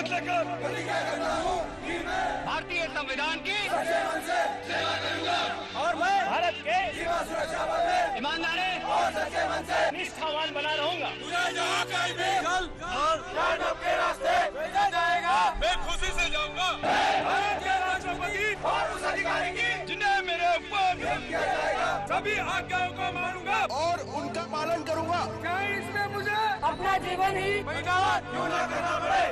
शपथ लेकर भारतीय संविधान की सेवा करूंगा और मैं भारत के सीमा सुरक्षा बल में ईमानदारी और सच्चे मन से निष्ठावान बना रहूंगा। जहाँ कहीं भी जल के रास्ते भेजा जाएगा, मैं खुशी से जाऊंगा। भारत के राष्ट्रपति और उस अधिकारी की जिन्हें मेरे ऊपर किया जाएगा, सभी आज्ञाओं को मानूंगा और उनका पालन करूंगा। क्या इसमें मुझे अपना जीवन ही बलिदान क्यों न करना पड़े।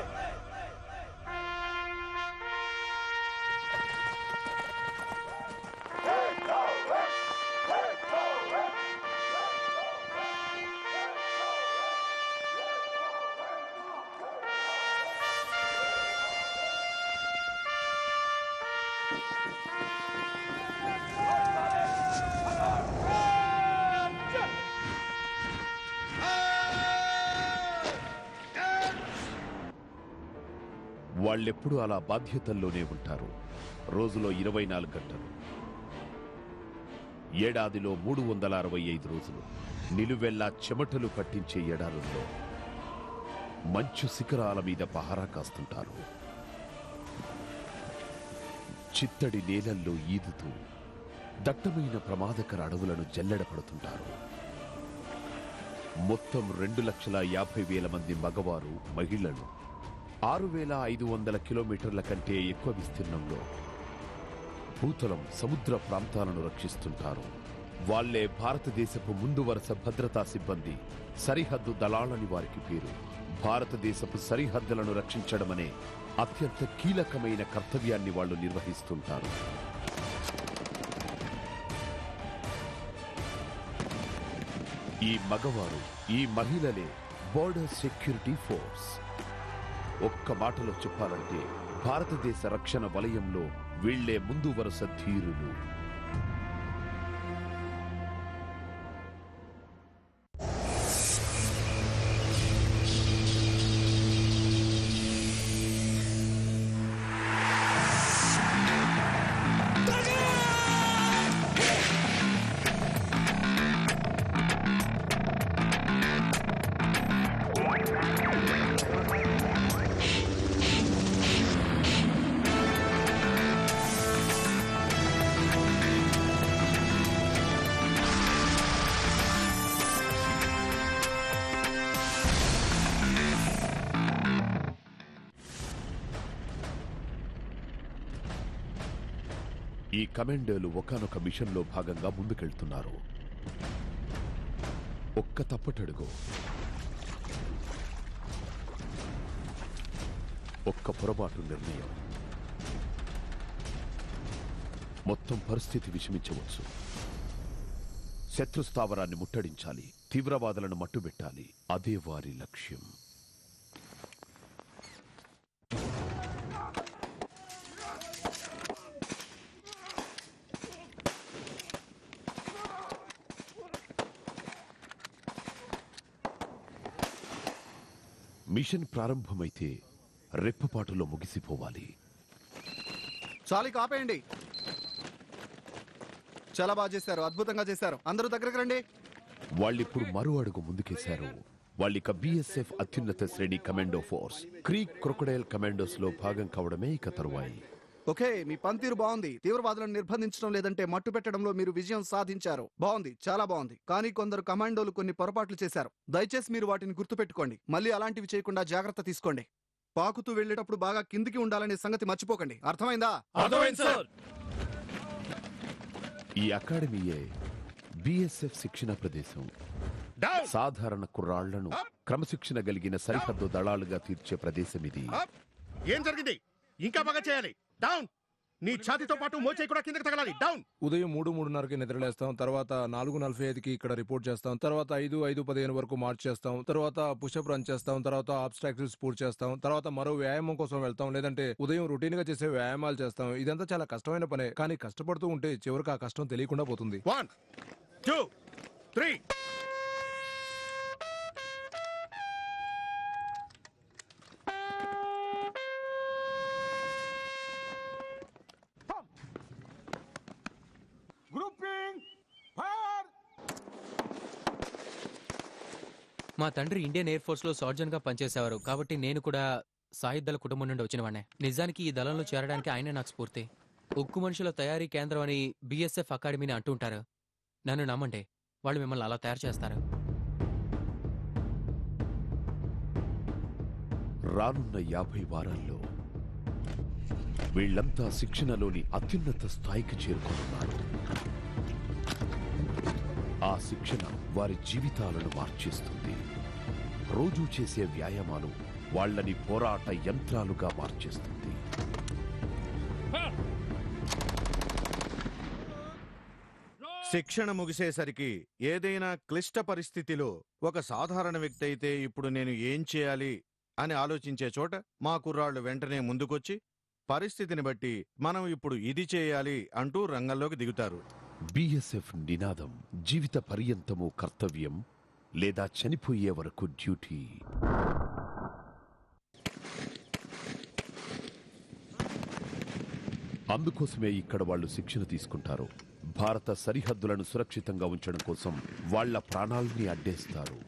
వాళ్ళెప్పుడు అలా బాధ్యతల్లోనే ఉంటారు. రోజులో 24 గంటలు, ఏడాదిలో 365 రోజులు నిలువెల్లా చెమటలు పట్టించే ఎడారుల్లో మంచు శిఖరాల మీద పహారా కాస్తుంటారు. చిత్తడి నేలల్లో ఈదుతూ దట్టమైన ప్రమాదకర అడవులను జల్లెడపడుతుంటారు. మొత్తం 2,50,000 మంది మగవారు, మహిళలు 6,500 కిలోమీటర్ల కంటే ఎక్కువ విస్తీర్ణంలో భూతలం, సముద్ర ప్రాంతాలను రక్షిస్తుంటారు. వాళ్లే భారతదేశపు ముందు వరుస భద్రతా సిబ్బంది, సరిహద్దు దళాలని వారికి పేరు. భారతదేశపు సరిహద్దులను రక్షించడమనే అత్యంత కీలకమైన కర్తవ్యాన్ని వాళ్ళు నిర్వహిస్తుంటారు. ఈ మగవారు, ఈ మహిళలే బోర్డర్ సెక్యూరిటీ ఫోర్స్. ఒక్క మాటలో చెప్పాలంటే భారతదేశ రక్షణ వలయంలో వీళ్లే ముందు వరుస ధీరులు. ఈ కమాండోలు ఒకానొక మిషన్లో భాగంగా ముందుకెళ్తున్నారు. ఒక్క తప్పటడుగు, ఒక్క పొరపాటు నిర్ణయం మొత్తం పరిస్థితి విషమించవచ్చు. శత్రుస్థావరాన్ని ముట్టడించాలి, తీవ్రవాదులను మట్టుబెట్టాలి. అదే వారి లక్ష్యం. మిషన్ ప్రారంభమైతే రెప్పపాటులో ముగిసిపోవాలి. చాలు, కాపేయండి. చాలా బాగా చేశారు, అద్భుతంగా చేశారు. అందరూ దగ్గరకు రండి. వాళ్ళిప్పుడు మరో అడుగు ముందుకేశారు. వాళ్ళిక బిఎస్ఎఫ్ అత్యున్నత శ్రేణి commando force creek crocodile commandos లో భాగం కావడమే ఇక తరువాయి. ఓకే, మీ పనితీరు బాగుంది. తీవ్రవాదులను నిర్బంధించడం లేదంటే మట్టు పెట్టడంలో మీరు విజయం సాధించారు. బాగుంది, చాలా బాగుంది. కానీ కొందరు కమాండోలు కొన్ని పొరపాట్లు చేశారు. దయచేసి మీరు వాటిని గుర్తుపెట్టుకోండి. మళ్ళీ అలాంటివి చేయకుండా జాగ్రత్త తీసుకోండి. పాకుతూ వెళ్లేటప్పుడు బాగా కిందికి ఉండాలనే సంగతి మర్చిపోకండి. అర్థమైందా? అర్థమైంది సార్. ఈ అకాడమీయే బిఎస్ఎఫ్ శిక్షణ ప్రదేశం. సాధారణ కుర్రాళ్లను క్రమశిక్షణ కలిగిన సరిహద్దు దళాలుగా తీర్చే ప్రదేశం ఇది. ఏం జరిగింది? ఇంకా బాగా చేయాలి. డౌన్. నీ ఛాతీతో పాటు మోచేయి కూడా కిందకి తగలాలి. డౌన్. ఉదయం 3:30కి నిద్రలేస్తాం. తర్వాత 4:45కి ఇక్కడ రిపోర్ట్ చేస్తాం. తర్వాత 5:15 వరకు మార్చ్ చేస్తాం. తర్వాత పుషప్ రన్ చేస్తాం. తర్వాత ఆబ్స్ట్రాక్టివ్స్ పూర్తి చేస్తాం. తర్వాత మరో వ్యాయామం కోసం వెళ్తాం. లేదంటే ఉదయం రొటీన్ గా చేసే వ్యాయామాలు చేస్తాం. ఇదంతా చాలా కష్టమైన పనే, కానీ కష్టపడుతూ ఉంటే చివరికి ఆ కష్టం తెలియకుండా పోతుంది. 1 2 3. మా తండ్రి ఇండియన్ ఎయిర్ ఫోర్స్ లో సర్జన్ గా పనిచేసేవారు, కాబట్టి నేను కూడా సాయుధ్ దళ కుటుంబం నుండి వచ్చినవాడినే. నిజానికి ఈ దళంలో చేరడానికి ఆయనే నాకు స్ఫూర్తి. ఉక్కు మనుషుల తయారీ కేంద్రం అని బిఎస్ఎఫ్ అకాడమీని అంటూ ఉంటారు. నన్ను నమ్మండి, వాళ్ళు మిమ్మల్ని అలా తయారు చేస్తారు. రానున్న 50 వారాల్లో వీళ్లంతా శిక్షణలోని అత్యున్నత స్థాయికి చేరుకోనున్నారు. ఆ శిక్షణ వారి జీవితాలను మార్చేస్తుంది. రోజూ చేసే వ్యాయామాలు వాళ్ళని పోరాట యంత్రాలుగా మార్చేస్తుంది. శిక్షణ ముగిసేసరికి ఏదైనా క్లిష్ట పరిస్థితిలో ఒక సాధారణ వ్యక్తి అయితే ఇప్పుడు నేను ఏం చేయాలి అని ఆలోచించే చోట మా కుర్రాళ్ళు వెంటనే ముందుకొచ్చి పరిస్థితిని బట్టి మనం ఇప్పుడు ఇది చేయాలి అంటూ రంగంలోకి దిగుతారు. బిఎస్ఎఫ్ నినాదం జీవిత పర్యంతము కర్తవ్యం లేదా చనిపోయే వరకు డ్యూటీ. అందుకోసమే ఇక్కడ వాళ్ళు శిక్షణ తీసుకుంటారు. భారత సరిహద్దులను సురక్షితంగా ఉంచడం కోసం వాళ్ల ప్రాణాల్ని అడ్డేస్తారు.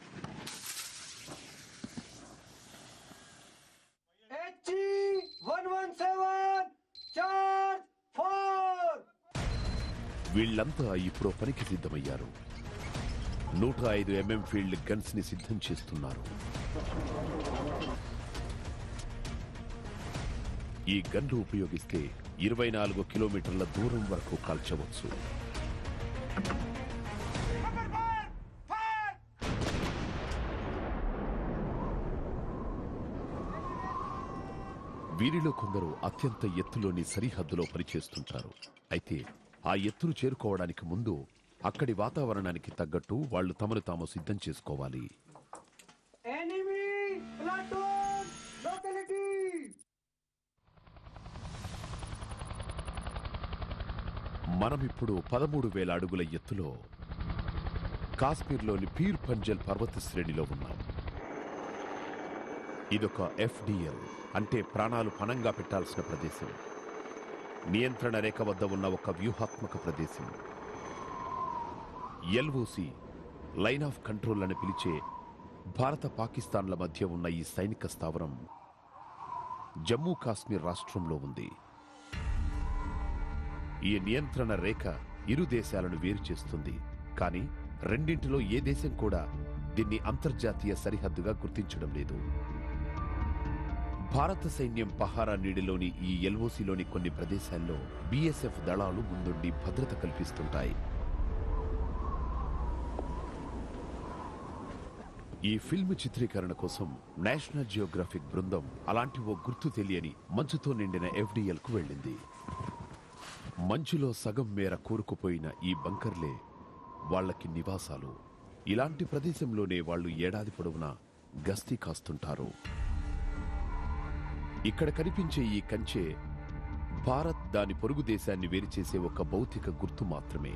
వీళ్లంతా ఇప్పుడు పనికి సిద్ధమయ్యారు. 105 mm ఫీల్డ్ గన్స్ ని సిద్ధం చేస్తున్నారు. ఈ గన్లు ఉపయోగిస్తే 24 కిలోమీటర్ల దూరం వరకు కాల్చవచ్చు. వీరిలో కొందరు అత్యంత ఎత్తులోని సరిహద్దులో పనిచేస్తుంటారు. అయితే ఆ ఎత్తును చేరుకోవడానికి ముందు అక్కడి వాతావరణానికి తగ్గట్టు వాళ్లు తమను తాము సిద్ధం చేసుకోవాలి. మనమిప్పుడు 13,000 అడుగుల ఎత్తులో కాశ్మీర్లోని పీర్ పంజల్ పర్వత శ్రేణిలో ఉన్నాం. ఇదొక ఎఫ్డిఎల్ అంటే ప్రాణాలు పణంగా పెట్టాల్సిన ప్రదేశం. నియంత్రణ రేఖ వద్ద ఉన్న ఒక వ్యూహాత్మక ప్రదేశం. ఎల్ఓసి లైన్ ఆఫ్ కంట్రోల్ అని పిలిచే భారత పాకిస్తాన్ల మధ్య ఉన్న ఈ సైనిక స్థావరం జమ్మూ కాశ్మీర్ రాష్ట్రంలో ఉంది. ఈ నియంత్రణ రేఖ ఇరు దేశాలను వేరు చేస్తుంది. కానీ రెండింటిలో ఏ దేశం కూడా దీన్ని అంతర్జాతీయ సరిహద్దుగా గుర్తించడం లేదు. భారత సైన్యం పహారా నీడిలోని ఈ ఎల్ఓసిలోని కొన్ని ప్రదేశాల్లో బిఎస్ఎఫ్ దళాలు ముందుండి భద్రత కల్పిస్తుంటాయి. ఈ ఫిల్మ్ చిత్రీకరణ కోసం నేషనల్ జియోగ్రఫిక్ బృందం అలాంటి ఓ గుర్తు తెలియని మంచుతో నిండిన ఎఫ్డిఎల్ కు వెళ్ళింది. మంచులో సగం మేర కూరుకుపోయిన ఈ బంకర్లే వాళ్లకి నివాసాలు. ఇలాంటి ప్రదేశంలోనే వాళ్ళు ఏడాది పొడవునా గస్తీ కాస్తుంటారు. ఇక్కడ కనిపించే ఈ కంచె భారత్ దాని పొరుగు దేశాన్ని వేరుచేసే ఒక భౌతిక గుర్తు మాత్రమే.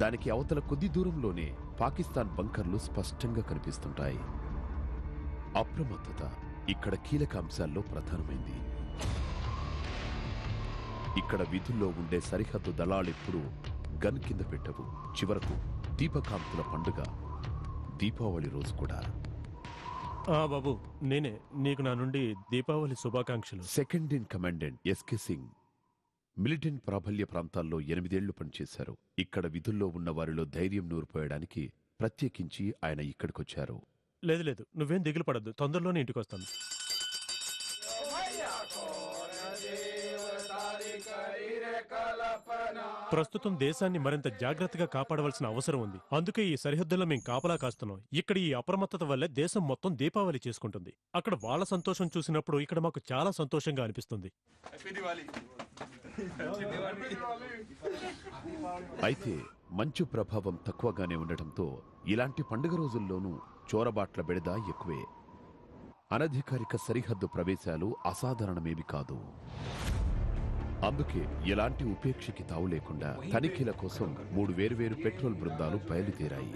దానికి అవతల కొద్ది దూరంలోనే పాకిస్తాన్ బంకర్లు స్పష్టంగా కనిపిస్తుంటాయి. అప్రమత్తత ఇక్కడ కీలక అంశాల్లో ప్రధానమైంది. ఇక్కడ విధుల్లో ఉండే సరిహద్దు దళాలెప్పుడూ గన్ కింద పెట్టవు. చివరకు దీపకాంతుల పండుగ దీపావళి రోజు కూడా. బాబు నేనే, నీకు నా నుండి దీపావళి శుభాకాంక్షలు. Second in commandant SK Singh militant ప్రాబల్య ప్రాంతాల్లో 8 ఏళ్లు పనిచేశారు. ఇక్కడ విధుల్లో ఉన్న వారిలో ధైర్యం నూరిపోయడానికి ప్రత్యేకించి ఆయన ఇక్కడికొచ్చారు. లేదు లేదు, నువ్వేం దిగులు పడద్దు, తొందరలోనే ఇంటికి వస్తాను. ప్రస్తుతం దేశాన్ని మరింత జాగ్రత్తగా కాపాడవలసిన అవసరం ఉంది. అందుకే ఈ సరిహద్దుల్లో మేము కాపలా కాస్తున్నాం. ఇక్కడ ఈ అప్రమత్తత వల్లే దేశం మొత్తం దీపావళి చేసుకుంటుంది. అక్కడ వాళ్ళ సంతోషం చూసినప్పుడు ఇక్కడ మాకు చాలా సంతోషంగా అనిపిస్తుంది. అయితే మంచు ప్రభావం తక్కువగానే ఉండటంతో ఇలాంటి పండుగ రోజుల్లోనూ చోరబాట్ల బెడద ఎక్కువే. అనధికారిక సరిహద్దు ప్రవేశాలు అసాధారణమేమి కాదు. అందుకే ఎలాంటి ఉపేక్షకి తావు లేకుండా తనిఖీల కోసం 3 వేర్వేరు పెట్రోల్ బృందాలు బయలుదేరాయి.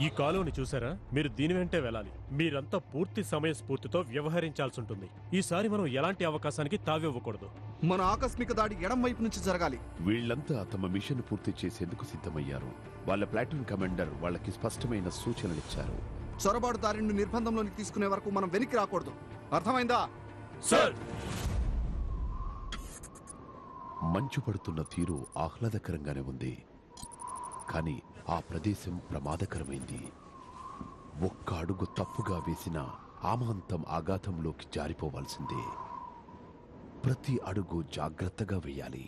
ఈ కాలువని చూసారా? మీరు దీని వెంటే వెళ్ళాలి. మీరంతా పూర్తి సమయ స్ఫూర్తితో వ్యవహరించాల్సి ఉంటుంది. ఈసారి మనం ఎలాంటి అవకాశానికి తావివ్వకూడదు. మన ఆకస్మిక దాడి ఎడం వైపు నుంచి జరగాలి. వీళ్లంతా తమ మిషన్ పూర్తి చేసేందుకు సిద్ధమయ్యారు. వాళ్ళ ప్లాటూన్ కమాండర్ వాళ్ళకి స్పష్టమైన సూచనలిచ్చారు. చొరబాటుదారుని నిర్బంధంలోకి తీసుకునే వరకు మనం వెనక్కి రాకూడదు. అర్థమైందా? సార్. మంచు పడుతున్న తీరు ఆహ్లాదకరంగానే ఉంది, కానీ ఆ ప్రదేశం ప్రమాదకరమైంది. ఒక్క అడుగు తప్పుగా వేసిన ఆమాంతం ఆఘాతంలోకి జారిపోవాల్సిందే. ప్రతి అడుగు జాగ్రత్తగా వేయాలి.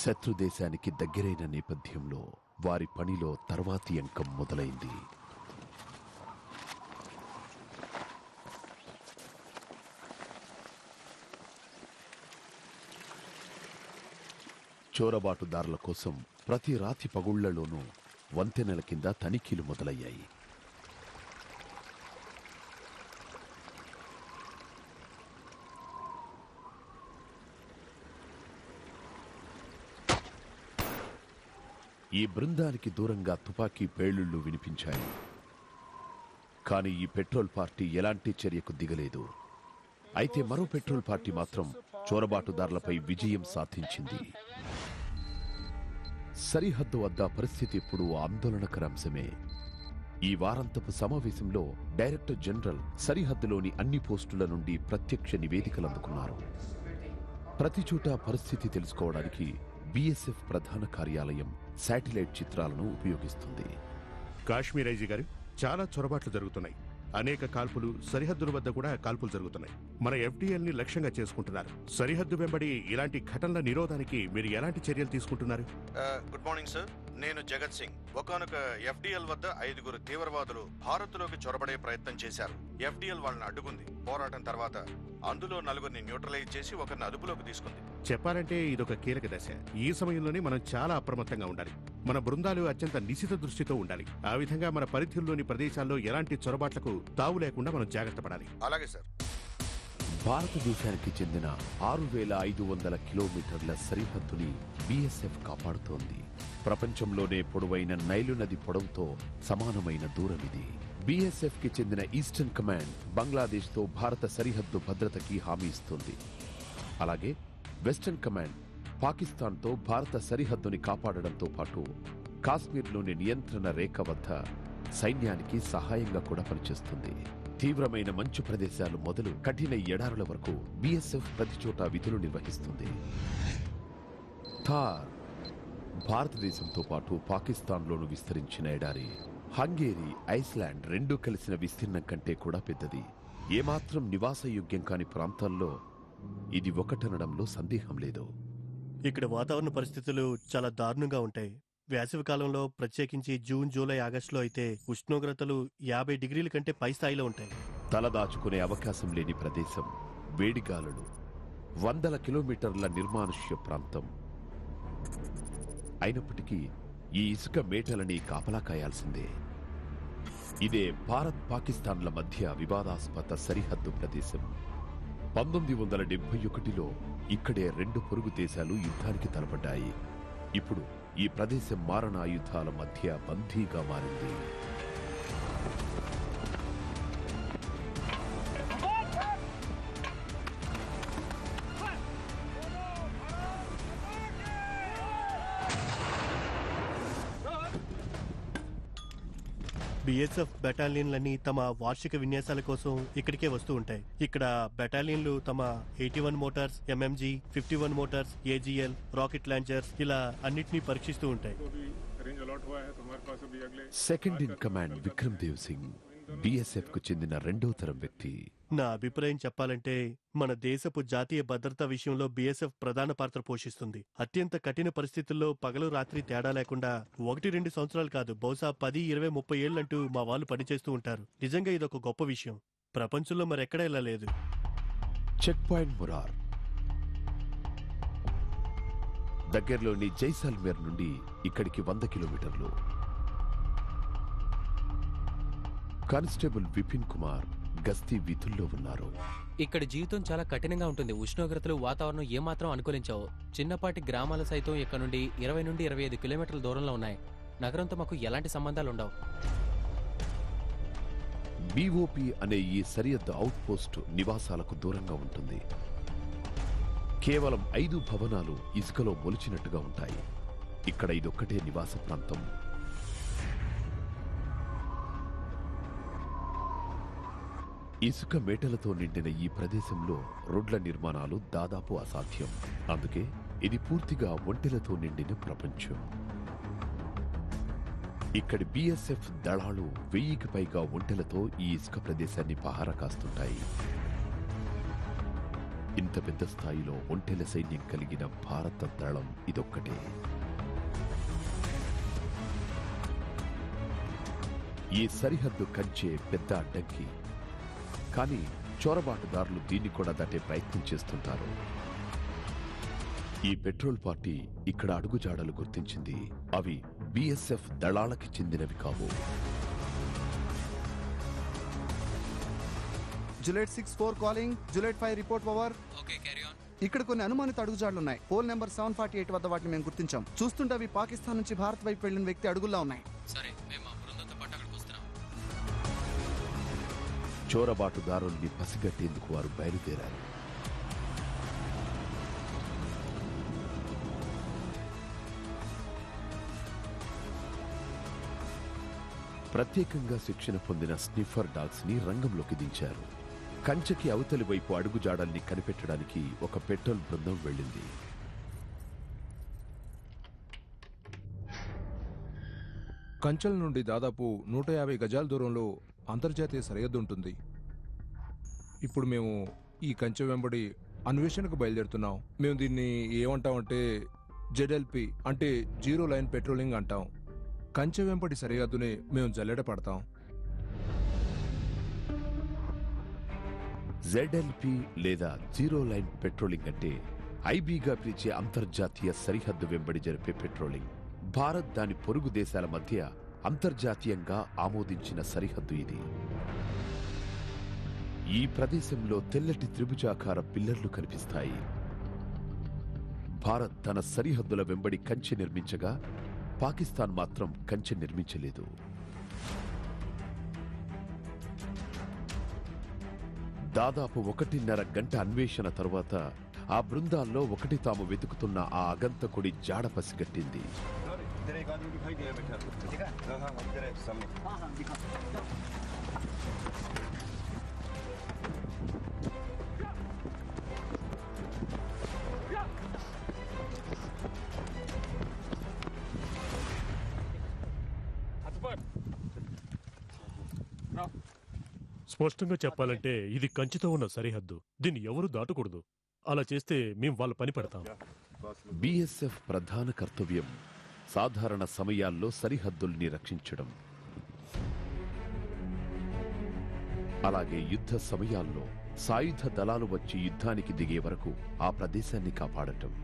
శత్రుదేశానికి దగ్గరైన నేపథ్యంలో వారి పనిలో తర్వాతి అంకం మొదలైంది. చోరబాటుదారుల కోసం ప్రతి రాతి పగుళ్లలోనూ వంతెనల కింద తనిఖీలు మొదలయ్యాయి. ఈ బృందానికి దూరంగా తుపాకీ పేలుళ్లు వినిపించాయి. కానీ ఈ పెట్రోల్ పార్టీ ఎలాంటి చర్యకు దిగలేదు. అయితే మరో పెట్రోల్ పార్టీ మాత్రం చోరబాటుదారులపై విజయం సాధించింది. సరిహద్దు వద్ద పరిస్థితి ఎప్పుడూ ఆందోళనకర అంశమే. ఈ వారాంతపు సమావేశంలో డైరెక్టర్ జనరల్ సరిహద్దులోని అన్ని పోస్టుల నుండి ప్రత్యక్ష నివేదికలు అందుకున్నారు. ప్రతి చోట పరిస్థితి తెలుసుకోవడానికి బిఎస్ఎఫ్ ప్రధాన కార్యాలయం శాటిలైట్ చిత్రాలను ఉపయోగిస్తుంది. కాశ్మీర్ ఐజీ గారు, చాలా చొరబాట్లు జరుగుతున్నాయి. అనేక కాల్పులు, సరిహద్దుల వద్ద కూడా కాల్పులు జరుగుతున్నాయి. మన ఎఫ్డిఎల్ ని లక్ష్యంగా చేసుకుంటున్నారు. సరిహద్దు వెంబడి ఇలాంటి ఘటనల నిరోధానికి మీరు ఎలాంటి చర్యలు తీసుకుంటున్నారు? Good morning sir. నేను జగత్ సింగ్. ఒకానొక ఎఫ్డిఎల్ వద్ద 5 తీవ్రవాదులు భారత్లోకి చొరబడే ప్రయత్నం చేశారు. ఎఫ్డిఎల్ వాళ్ళని అడ్డుకుంది. పోరాటం తర్వాత అందులో 4 న్యూట్రలైజ్ చేసి ఒకరిని అదుపులోకి తీసుకుంది. చెప్పాలంటే ఇదొక కీలక దశ. ఈ సమయంలోనే మనం చాలా అప్రమత్తంగా ఉండాలి. మన బృందాలు అత్యంత నిశిత దృష్టితో ఉండాలి. ఆ విధంగా మన పరిధిలోని ప్రదేశాల్లో ఎలాంటి చొరబాట్లకు తావు లేకుండా మనం జాగ్రత్త పడాలి. అలాగే సార్. భారతదేశానికి చెందిన 6500 కిలోమీటర్ల సరిహద్దుని బిఎస్ఎఫ్ కాపాడుతోంది. ప్రపంచంలోనే పొడవైన నైలు నది పొడవుతో సమానమైన దూరమిది. బిఎస్ఎఫ్ కి చెందిన ఈస్టర్న్ కమాండ్ బంగ్లాదేశ్తో భారత సరిహద్దు భద్రతకి హామీ ఇస్తుంది. అలాగే వెస్టర్న్ కమాండ్ పాకిస్తాన్తో భారత సరిహద్దుని కాపాడడంతో పాటు కాశ్మీర్లోని నియంత్రణ రేఖ వద్ద సైన్యానికి సహాయంగా కూడా పనిచేస్తుంది. తీవ్రమైన మంచు ప్రదేశాలు మొదలు కఠిన ఎడారుల వరకు బిఎస్ఎఫ్ ప్రతి చోట విధులు నిర్వహిస్తుంది. థార్ భారతదేశంతో పాటు పాకిస్తాన్లోనూ విస్తరించిన ఎడారి. హంగేరి, ఐస్లాండ్ రెండూ కలిసిన విస్తీర్ణం కంటే కూడా పెద్దది. ఏమాత్రం నివాసయోగ్యం కాని ప్రాంతాల్లో ఇది ఒకటనడంలో సందేహం లేదు. ఇక్కడ వాతావరణ పరిస్థితులు చాలా దారుణంగా ఉంటాయి. వేసవి కాలంలో ప్రత్యేకించి జూన్, జూలై, ఆగస్టులో అయితే ఉష్ణోగ్రతలు 50 డిగ్రీల కంటే పై స్థాయిలో ఉంటాయి. తలదాచుకునే అవకాశం లేని ప్రదేశం, వేడిగాలులు, 100 కిలోమీటర్ల నిర్మానుష్య ప్రాంతం. అయినప్పటికీ ఈ ఇసుక మేటలని కాపలా కాయాల్సిందే. ఇదే భారత్ పాకిస్తాన్ల మధ్య వివాదాస్పద సరిహద్దు ప్రదేశం. 1971లో ఇక్కడే 2 పొరుగు దేశాలు యుద్ధానికి తలపడ్డాయి. ఇప్పుడు ఈ ప్రదేశం మారణాయుధాల మధ్య బందీగా మారింది. బిఎస్ఎఫ్ బెటాలియన్లన్నీ తమ వార్షిక విన్యాసాల కోసం ఇక్కడికే వస్తూ ఉంటాయి. ఇక్కడ బెటాలియన్లు తమ 81 mortars, MMG, 51 mortars, AGL, rocket launchers ఇలా అన్నిటినీ పరీక్షిస్తూ ఉంటాయి. Second in command Vikram Dev Singh BSF కు చెందిన 2వ తరం వ్యక్తి. నా అభిప్రాయం చెప్పాలంటే మన దేశపు జాతీయ భద్రతా విషయంలో బిఎస్ఎఫ్ ప్రధాన పాత్ర పోషిస్తుంది. అత్యంత కఠిన పరిస్థితుల్లో పగలు రాత్రి తేడా లేకుండా 1-2 సంవత్సరాలు కాదు, బహుశా 10, 20, 30 ఏళ్లంటూ మా వాళ్ళు పనిచేస్తూ ఉంటారు. నిజంగా ఇదొక గొప్ప విషయం. ప్రపంచంలో మరెక్కడా ఇలా లేదు. చెక్ పాయింట్ మురార్ దగ్గరలోని జైసాల్మేర్ నుండి ఇక్కడికి 100 కిలోమీటర్లు. కానిస్టేబుల్ విపిన్ కుమార్ గస్తీ విధుల్లో ఉన్నారు. ఇక్కడ జీవితం చాలా కఠినంగా ఉంటుంది. ఉష్ణోగ్రతలు, వాతావరణం ఏమాత్రం అనుకూలించావు. చిన్నపాటి గ్రామాలు సైతం ఇక్కడ నుండి 20 నుండి 25 కిలోమీటర్ల దూరంలో ఉన్నాయి. నగరంతో మాకు ఎలాంటి సంబంధాలు ఉండవు. బిఓపి అనే ఈ సరిహద్దు అవుట్ పోస్ట్ నివాసాలకు దూరంగా ఉంటుంది. కేవలం 5 భవనాలు ఇసుకలో మొలిచినట్టుగా ఉంటాయి. ఇక్కడ ఇదొక్కటే నివాస ప్రాంతం. ఇసుక మేటలతో నిండిన ఈ ప్రదేశంలో రోడ్ల నిర్మాణాలు దాదాపు అసాధ్యం. అందుకే ఇది పూర్తిగా ఒంటెలతో నిండిన ప్రపంచం. ఇక్కడి బిఎస్ఎఫ్ దళాలు 1000కి పైగా ఒంటెలతో ఈ ఇసుక ప్రదేశాన్ని పహారా కాస్తుంటాయి. ఇంత పెద్ద స్థాయిలో ఒంటెల సైన్యం కలిగిన భారత దళం ఇదొక్కటే. ఈ సరిహద్దు కంచే పెద్ద అడ్డంకి. కానీ చొరబాటుదారులు దీన్ని కూడా దాటే ప్రయత్నం చేస్తుంటారు. ఈ పెట్రోల్ పార్టీ ఇక్కడ అడుగుజాడలు గుర్తించింది. అవి బిఎస్ఎఫ్ దళాలకి చెందినవి కావు. జులెట్ 6-4 కాలింగ్. జులెట్ 5 report over. ఇక్కడ కొన్ని అనుమానిత అడుగుజాడలున్నాయి. పోల్ నెంబర్ 748 వద్ద వాటిని మేము గుర్తించాం. చూస్తుంటే అవి పాకిస్తాన్ నుంచి భారత్ వైపు వెళ్లిన వ్యక్తి అడుగుల్లా ఉన్నాయి. చోరబాటుదారుల్ని పసిగట్టేందుకు వారు బయలుదేరారు. ప్రత్యేకంగా శిక్షణ పొందిన స్నిఫర్ డాగ్స్ ని రంగంలోకి దించారు. కంచెకి అవతలి వైపు అడుగుజాడల్ని కనిపెట్టడానికి ఒక పెట్రోల్ బృందం వెళ్ళింది. కంచెల నుండి దాదాపు 150 గజాల దూరంలో అంతర్జాతీయ సరిహద్దు ఉంటుంది. ఇప్పుడు మేము ఈ కంచె వెంబడి అన్వేషణకు బయలుదేరుతున్నాం. మేము దీన్ని ఏమంటామంటే జెడ్ఎల్పి అంటే జీరో లైన్ పెట్రోలింగ్ అంటాం. కంచె వెంబడి సరిహద్దుని మేము జల్లెడ పడతాం. జెడ్ఎల్పి లేదా జీరో లైన్ పెట్రోలింగ్ అంటే ఐబీగా పిలిచే అంతర్జాతీయ సరిహద్దు వెంబడి జరిపే పెట్రోలింగ్. భారత్ దాని పొరుగు దేశాల మధ్య అంతర్జాతీయంగా ఆమోదించిన సరిహద్దు ఇది. ఈ ప్రదేశంలో తెల్లటి త్రిభుజాకార పిల్లర్లు కనిపిస్తాయి. భారత్ తన సరిహద్దుల వెంబడి కంచె నిర్మించగా పాకిస్తాన్ మాత్రం కంచె నిర్మించలేదు. దాదాపు 1.5 గంట అన్వేషణ తరువాత ఆ బృందాల్లో ఒకటి తాము వెతుకుతున్న ఆ అగంతకుడి జాడ పసిగట్టింది. స్పష్టంగా చెప్పాలంటే ఇది కంచితో ఉన్న సరిహద్దు. దీన్ని ఎవరు దాటకూడదు. అలా చేస్తే మేం వాళ్ళ పని పెడతాం. బిఎస్ఎఫ్ ప్రధాన కర్తవ్యం సాధారణ సమయాల్లో సరిహద్దుల్ని రక్షించడం. అలాగే యుద్ధ సమయాల్లో సాయుధ దళాలు వచ్చి యుద్ధానికి దిగే వరకు ఆ ప్రదేశాన్ని కాపాడటం.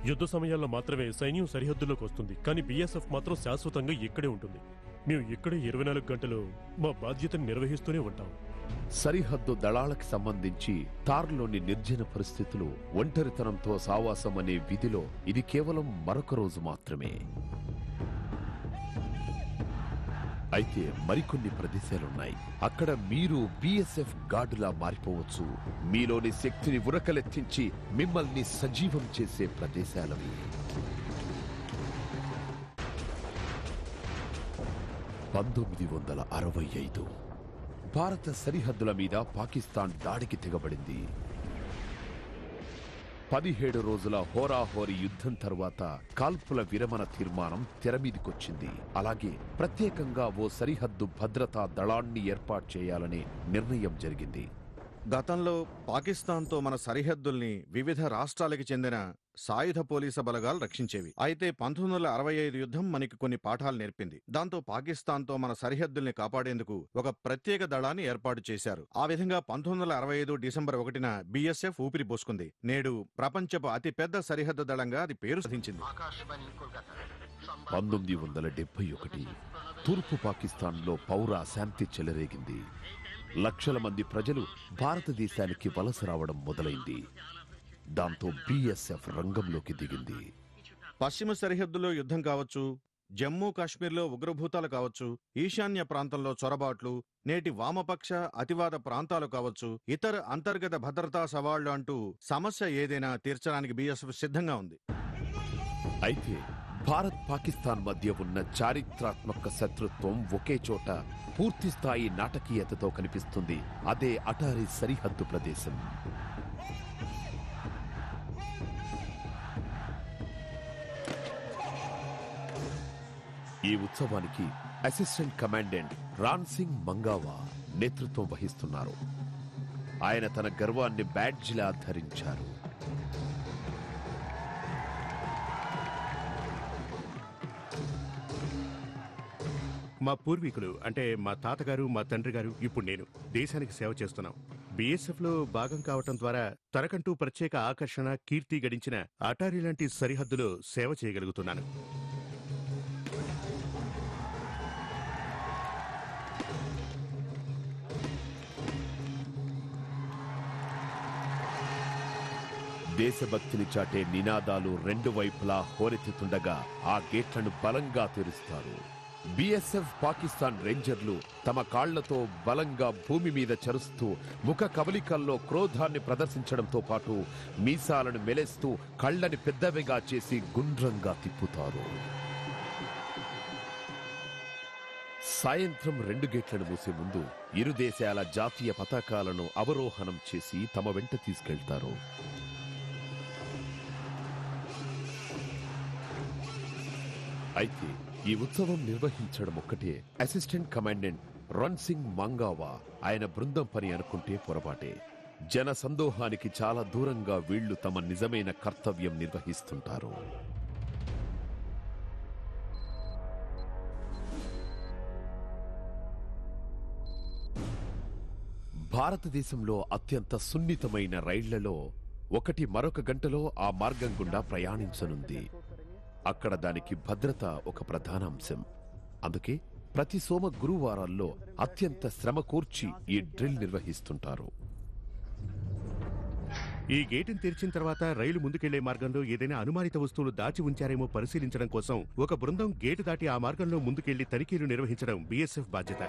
యుద్ధ సమయాల్లో మాత్రమే సైన్యం సరిహద్దులోకి వస్తుంది. కానీ బిఎస్ఎఫ్ మాత్రం శాశ్వతంగా ఇక్కడే ఉంటుంది. మేము ఇక్కడే 24 గంటలు మా బాధ్యతను నిర్వహిస్తూనే ఉంటాం. సరిహద్దు దళాలకు సంబంధించి తార్లోని నిర్జన పరిస్థితులు, ఒంటరితనంతో సావాసం అనే విధిలో ఇది కేవలం మరొక రోజు మాత్రమే. అయితే మరికొన్ని ప్రదేశాలున్నాయి. అక్కడ మీరు బిఎస్ఎఫ్ గార్డులా మారిపోవచ్చు. మీలోని శక్తిని ఉరకలెత్తించి మిమ్మల్ని సజీవం చేసే ప్రదేశాలవి. 1965 భారత సరిహద్దుల మీద పాకిస్తాన్ దాడికి తెగబడింది. 17 రోజుల హోరాహోరీ యుద్ధం తరువాత కాల్పుల విరమణ తీర్మానం తెరమీదికొచ్చింది. అలాగే ప్రత్యేకంగా ఓ సరిహద్దు భద్రతా దళాన్ని ఏర్పాటు చేయాలనే నిర్ణయం జరిగింది. గతంలో పాకిస్తాన్తో మన సరిహద్దుల్ని వివిధ రాష్ట్రాలకి చెందిన సాయుధ పోలీసు బలగాలు రక్షించేవి. అయితే 1965 యుద్ధం మనకి కొన్ని పాఠాలు నేర్పింది. దాంతో పాకిస్తాన్తో మన సరిహద్దుల్ని కాపాడేందుకు ఒక ప్రత్యేక దళాన్ని ఏర్పాటు చేశారు. ఆ విధంగా 1965 డిసెంబర్ 1న బిఎస్ఎఫ్ ఊపిరి పోసుకుంది. నేడు ప్రపంచపు అతిపెద్ద సరిహద్దు దళంగా అది పేరు సాధించింది. 1971 తూర్పు పాకిస్తాన్లో పౌర అశాంతి చెలరేగింది. లక్షల మంది ప్రజలు భారతదేశానికి వలస రావడం మొదలైంది. దాంతో బిఎస్ఎఫ్ రంగంలోకి దిగింది. పశ్చిమ సరిహద్దులో యుద్ధం కావచ్చు, జమ్మూ కాశ్మీర్లో ఉగ్రభూతాలు కావచ్చు, ఈశాన్య ప్రాంతంలో చొరబాట్లు, నేటి వామపక్ష అతివాద ప్రాంతాలు కావచ్చు, ఇతర అంతర్గత భద్రతా సవాళ్లు అంటూ సమస్య ఏదైనా తీర్చడానికి బిఎస్ఎఫ్ సిద్ధంగా ఉంది. అయితే భారత్ పాకిస్తాన్ మధ్య ఉన్న చారిత్రాత్మక శత్రుత్వం ఒకే చోట పూర్తిస్థాయి నాటకీయతతో కనిపిస్తుంది. అదే అటారీ సరిహద్దు ప్రదేశం. ఈ ఉత్సవానికి అసిస్టెంట్ కమాండెంట్ రాన్ సింగ్ మంగావా నేతృత్వం వహిస్తున్నారు. ఆయన తన గర్వాన్ని బ్యాడ్జిలా ధరించారు. మా పూర్వీకులు అంటే మా తాతగారు, మా తండ్రి గారు, ఇప్పుడు నేను దేశానికి సేవ చేస్తున్నాం. బీఎస్ఎఫ్ లో భాగం కావటం ద్వారా తనకంటూ ప్రత్యేక ఆకర్షణ, కీర్తి గడించిన అటారీ లాంటి సరిహద్దులో సేవ చేయగలుగుతున్నాను. దేశభక్తిని చాటే నినాదాలు రెండు వైపులా హోరెత్తుతుండగా ఆ గేట్లను బలంగా తెరుస్తారు. బీఎస్ఎఫ్ పాకిస్తాన్ రేంజర్లు తమ కాళ్లతో బలంగా భూమి మీద చరుస్తూ ముఖ కవలికల్లో క్రోధాన్ని ప్రదర్శించడంతో పాటు మీసాలను మెలేస్తూ కళ్ళని పెద్దవిగా చేసి గుండ్రంగా తిప్పుతారు. సాయంత్రం 2 గేట్లను మూసే ముందు ఇరు దేశాల జాతీయ పతాకాలను అవరోహణం చేసి తమ వెంట తీసుకెళ్తారు. అయితే ఈ ఉత్సవం నిర్వహించడం ఒక్కటే అసిస్టెంట్ కమాండెంట్ రన్ సింగ్ మంగావా ఆయన బృందం పని అనుకుంటే పొరపాటే. జన సందోహానికి చాలా దూరంగా వీళ్లు తమ నిజమైన కర్తవ్యం నిర్వహిస్తుంటారు. భారతదేశంలో అత్యంత సున్నితమైన రైళ్లలో ఒకటి మరొక గంటలో ఆ మార్గం గుండా ప్రయాణించనుంది. అక్కడ దానికి భద్రత ఒక ప్రధాన అంశం. అందుకే ప్రతి సోమ గురువారాల్లో అత్యంత శ్రమ కూర్చి ఈ డ్రిల్ నిర్వహిస్తుంటారు. ఈ గేటును తెరిచిన తర్వాత రైలు ముందుకెళ్లే మార్గంలో ఏదైనా అనుమానిత వస్తువులు దాచి ఉంచారేమో పరిశీలించడం కోసం ఒక బృందం గేటు దాటి ఆ మార్గంలో ముందుకెళ్లి తనిఖీలు నిర్వహించడం బీఎస్ఎఫ్ బాధ్యత.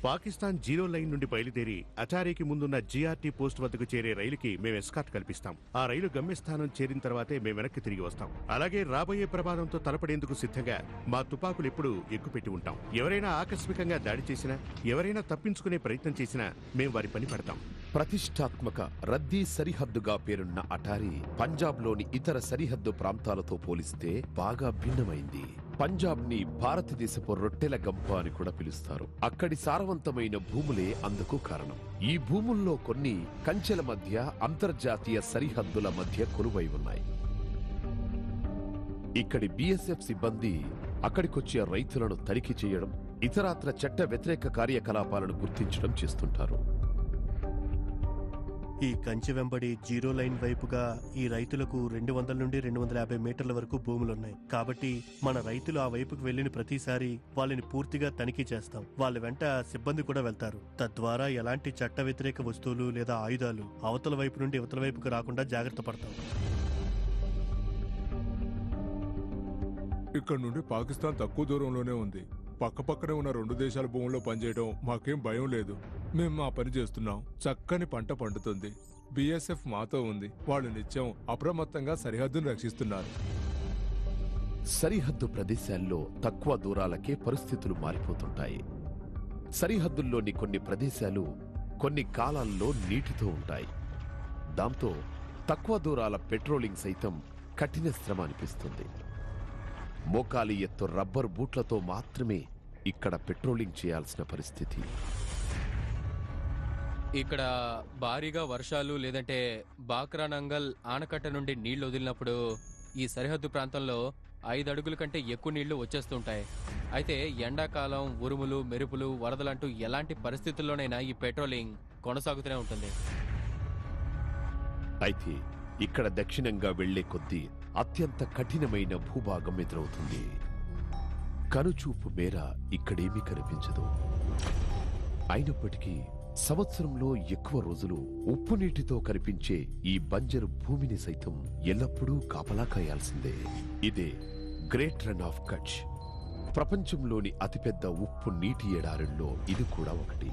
పాకిస్తాన్ 0 లైన్ నుండి బయలుదేరి అటారీకి ముందున్న జీఆర్టీ పోస్ట్ వద్దకు చేరే రైలుకి మేము ఎస్కార్ట్ కల్పిస్తాం. ఆ రైలు గమ్యస్థానం చేరిన తర్వాతే మేము వెనక్కి తిరిగి వస్తాం. అలాగే రాబోయే ప్రమాదంతో తలపడేందుకు సిద్ధంగా మా తుపాకులు ఎప్పుడూ ఎక్కుపెట్టి ఉంటాం. ఎవరైనా ఆకస్మికంగా దాడి చేసినా, ఎవరైనా తప్పించుకునే ప్రయత్నం చేసినా మేము వారి పని పడతాం. ప్రతిష్టాత్మక రద్దీ సరిహద్దుగా పేరున్న అటారీ పంజాబ్లోని ఇతర సరిహద్దు ప్రాంతాలతో పోలిస్తే బాగా భిన్నమైంది. పంజాబ్ ని భారతదేశపు రొట్టెల గంప అని కూడా పిలుస్తారు. అక్కడి సారవంతమైన భూములే అందుకు కారణం. ఈ భూముల్లో కొన్ని కంచెల మధ్య, అంతర్జాతీయ సరిహద్దుల మధ్య కొలువై ఉన్నాయి. ఇక్కడి బీఎస్ఎఫ్ సిబ్బంది అక్కడికొచ్చే రైతులను తనిఖీ చేయడం, ఇతరాత్ర చట్ట వ్యతిరేక కార్యకలాపాలను గుర్తించడం చేస్తుంటారు. ఈ కంచె వెంబడి 0 లైన్ వైపుగా ఈ రైతులకు 200 నుండి 250 మీటర్ల వరకు భూములున్నాయి. కాబట్టి మన రైతులు ఆ వైపుకు వెళ్లిన ప్రతిసారి వాళ్ళని పూర్తిగా తనిఖీ చేస్తాం. వాళ్ళ వెంట సిబ్బంది కూడా వెళ్తారు. తద్వారా ఎలాంటి చట్ట వ్యతిరేక వస్తువులు లేదా ఆయుధాలు అవతల వైపు నుండి ఇవతల వైపుకు రాకుండా జాగ్రత్త పడతాం. ఇక్కడ నుండి పాకిస్తాన్ తక్కువ దూరంలోనే ఉంది. పక్కపక్కనే ఉన్న 2 దేశాల భూముల్లో పనిచేయడం మాకేం భయం లేదు. మేము మా పని చేస్తున్నాం. చక్కని పంట పండుతుంది. బీఎస్ఎఫ్ మాతో ఉంది. వాళ్ళు నిత్యం అప్రమత్తంగా సరిహద్దును రక్షిస్తున్నారు. సరిహద్దు ప్రదేశాల్లో తక్కువ దూరాలకే పరిస్థితులు మారిపోతుంటాయి. సరిహద్దుల్లోని కొన్ని ప్రదేశాలు కొన్ని కాలాల్లో నీటితో ఉంటాయి. దాంతో తక్కువ దూరాల పెట్రోలింగ్ సైతం కఠిన శ్రమ అనిపిస్తుంది. మోకాలి ఎత్తు రబ్బర్ బూట్లతో మాత్రమే ఇక్కడ పెట్రోలింగ్ చేయాల్సిన పరిస్థితి. ఇక్కడ భారీగా వర్షాలు లేదంటే బాక్రానంగల్ ఆనకట్ట నుండి నీళ్లు వదిలినప్పుడు ఈ సరిహద్దు ప్రాంతంలో 5 అడుగుల కంటే ఎక్కువ నీళ్లు వచ్చేస్తుంటాయి. అయితే ఎండాకాలం ఉరుములు, మెరుపులు, వరదలంటూ ఎలాంటి పరిస్థితుల్లోనైనా ఈ పెట్రోలింగ్ కొనసాగుతూనే ఉంటుంది. అయితే ఇక్కడ దక్షిణంగా వెళ్లే కొద్దీ అత్యంత కఠినమైన భూభాగం ఎదురవుతుంది. కనుచూపు మేర ఇక్కడేమీ కనిపించదు. అయినప్పటికీ సంవత్సరంలో ఎక్కువ రోజులు ఉప్పు నీటితో కనిపించే ఈ బంజరు భూమిని సైతం ఎల్లప్పుడూ కాపలా కాయాల్సిందే. ఇదే గ్రేట్ రన్ ఆఫ్ కచ్. ప్రపంచంలోని అతిపెద్ద ఉప్పు నీటి ఎడారుల్లో ఇది కూడా ఒకటి.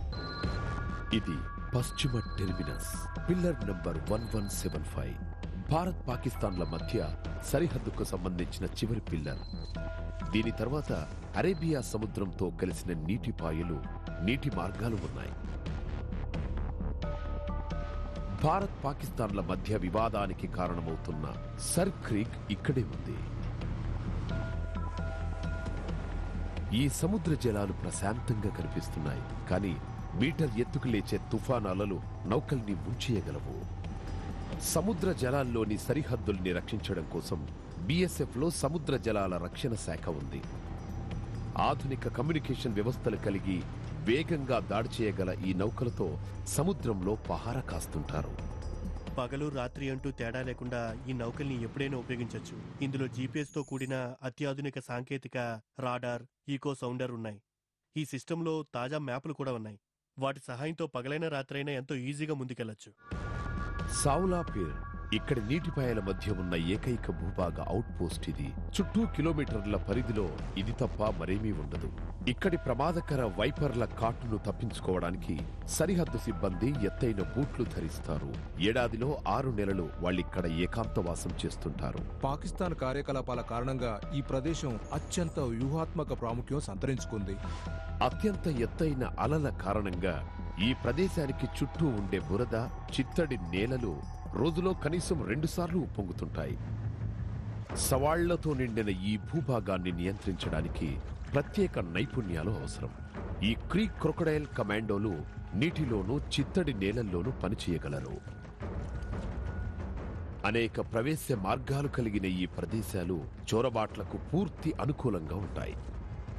ఇది పశ్చిమ టెర్మినస్, పిల్లర్ నంబర్ 1175. భారత్ పాకిస్తాన్ల మధ్య సరిహద్దుకు సంబంధించిన చివరి పిల్లర్. దీని తర్వాత అరేబియా సముద్రంతో కలిసిన నీటి పాయలు, నీటి మార్గాలు ఉన్నాయి. భారత్ పాకిస్తాన్ల మధ్య వివాదానికి కారణమవుతున్న సర్ క్రీక్ ఇక్కడే ఉంది. ఈ సముద్ర జలాలు ప్రశాంతంగా కనిపిస్తున్నాయి, కానీ మీటర్ ఎత్తుకు లేచే తుఫాను అలలు నౌకల్ని ముంచేయగలవు. సముద్ర జలాల్లోని సరిహద్దుల్ని రక్షించడం కోసం బీఎస్ఎఫ్ లో సముద్ర జలాల రక్షణ శాఖ ఉంది. ఆధునిక కమ్యూనికేషన్ వ్యవస్థలు కలిగి వేగంగా దాడి చేయగల ఈ నౌకలతో సముద్రంలో పహారా కాస్తుంటారు. పగలు రాత్రి అంటూ తేడా లేకుండా ఈ నౌకల్ని ఎప్పుడైనా ఉపయోగించవచ్చు. ఇందులో జీపీఎస్ తో కూడిన అత్యాధునిక సాంకేతిక రాడార్, ఈకో సౌండర్ ఉన్నాయి. ఈ సిస్టంలో తాజా మ్యాపులు కూడా ఉన్నాయి. వాటి సహాయంతో పగలైన రాత్రైనా ఎంతో ఈజీగా ముందుకెళ్లొచ్చు. సావులాపేర్ ఇక్కడి నీటిపాయల మధ్య ఉన్న ఏకైక భూభాగ అవుట్ పోస్ట్ ఇది. చుట్టూ కిలోమీటర్ల పరిధిలో ఇది తప్ప మరేమీ ఉండదు. ఇక్కడి ప్రమాదకర వైపర్ల కాటును తప్పించుకోవడానికి సరిహద్దు సిబ్బంది ఎత్తైన బూట్లు ధరిస్తారు. ఏడాదిలో 6 నెలలు వాళ్ళిక్కడ ఏకాంతవాసం చేస్తుంటారు. పాకిస్తాన్ కార్యకలాపాల కారణంగా ఈ ప్రదేశం అత్యంత వ్యూహాత్మక ప్రాముఖ్యం సంతరించుకుంది. అత్యంత ఎత్తైన అలల కారణంగా ఈ ప్రదేశానికి చుట్టూ ఉండే బురద, చిత్తడి నేలలు రోజులో కనీసం 2 సార్లు ఉప్పొంగుతుంటాయి. సవాళ్లతో నిండిన ఈ భూభాగాన్ని నియంత్రించడానికి ప్రత్యేక నైపుణ్యాలు అవసరం. ఈ క్రీక్ క్రొకడైల్ కమాండోలు నీటిలోనూ చిత్తడి నేలల్లోనూ పనిచేయగలరు. అనేక ప్రవేశ మార్గాలు కలిగిన ఈ ప్రదేశాలు చొరబాట్లకు పూర్తి అనుకూలంగా ఉంటాయి.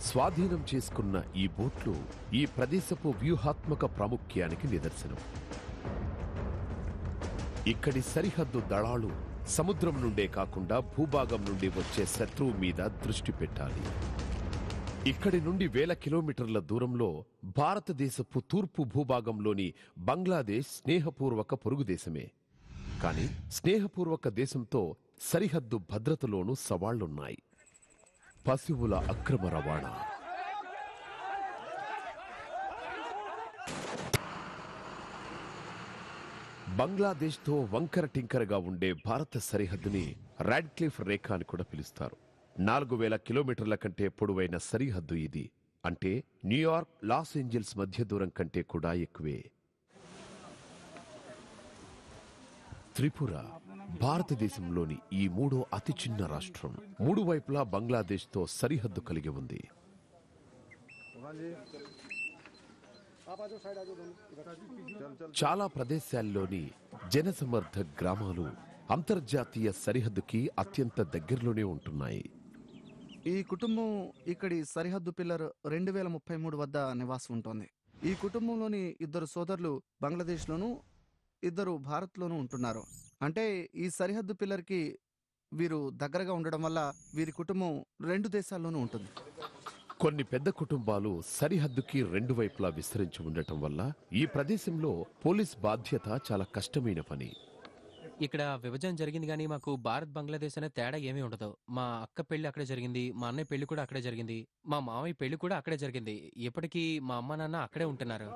స్వాధీనం చేసుకున్న ఈ బోట్లు ఈ ప్రదేశపు వ్యూహాత్మక ప్రాముఖ్యానికి నిదర్శనం. ఇక్కడి సరిహద్దు దళాలు సముద్రం నుండే కాకుండా భూభాగం నుండి వచ్చే శత్రువు మీద దృష్టి పెట్టాలి. ఇక్కడి నుండి 1000 కిలోమీటర్ల దూరంలో భారతదేశపు తూర్పు భూభాగంలోని బంగ్లాదేశ్ స్నేహపూర్వక పొరుగుదేశమే. కానీ స్నేహపూర్వక దేశంతో సరిహద్దు భద్రతలోనూ సవాళ్లున్నాయి. పశువుల అక్రమ రవాణా, బంగ్లాదేశ్తో వంకర టింకరగా ఉండే భారత సరిహద్దుని రాడ్క్లిఫ్ రేఖ అని కూడా పిలుస్తారు. 4000 కిలోమీటర్ల కంటే పొడవైన సరిహద్దు ఇది. అంటే న్యూయార్క్, లాస్ ఏంజల్స్ మధ్య దూరం కంటే కూడా ఎక్కువే. త్రిపుర భారతదేశంలోని ఈ 3వ అతి చిన్న రాష్ట్రం. 3 వైపులా బంగ్లాదేశ్తో సరిహద్దు కలిగి ఉంది. చాలా ప్రదేశాల్లోని జనసమర్థ గ్రామాలు అంతర్జాతీయ సరిహద్దుకి అత్యంత దగ్గరలోనే ఉంటున్నాయి. ఈ కుటుంబం ఇక్కడి సరిహద్దు పిల్లర్ 2033 వద్ద నివాసం ఉంటోంది. ఈ కుటుంబంలోని 2 సోదరులు బంగ్లాదేశ్లోనూ 2 భారత్లోనూ ఉంటున్నారు. అంటే ఈ సరిహద్దు పిల్లర్కి వీరు దగ్గరగా ఉండడం వల్ల వీరి కుటుంబం 2 దేశాల్లోనూ ఉంటుంది. కొన్ని పెద్ద కుటుంబాలు సరిహద్దుకి 2 వైపులా విస్తరించి ఉండటం వల్ల ఈ ప్రదేశంలో పోలీస్ బాధ్యత చాలా కష్టమైన పని. ఇక్కడ విభజన జరిగింది కానీ మాకు భారత్ బంగ్లాదేశ్ అనే తేడా ఏమీ ఉండదు. మా అక్క పెళ్లి అక్కడే జరిగింది, మా అన్నయ్య పెళ్లి కూడా అక్కడే జరిగింది, మా మామయ్య పెళ్లి కూడా అక్కడే జరిగింది. ఇప్పటికీ మా అమ్మ నాన్న అక్కడే ఉంటున్నారు.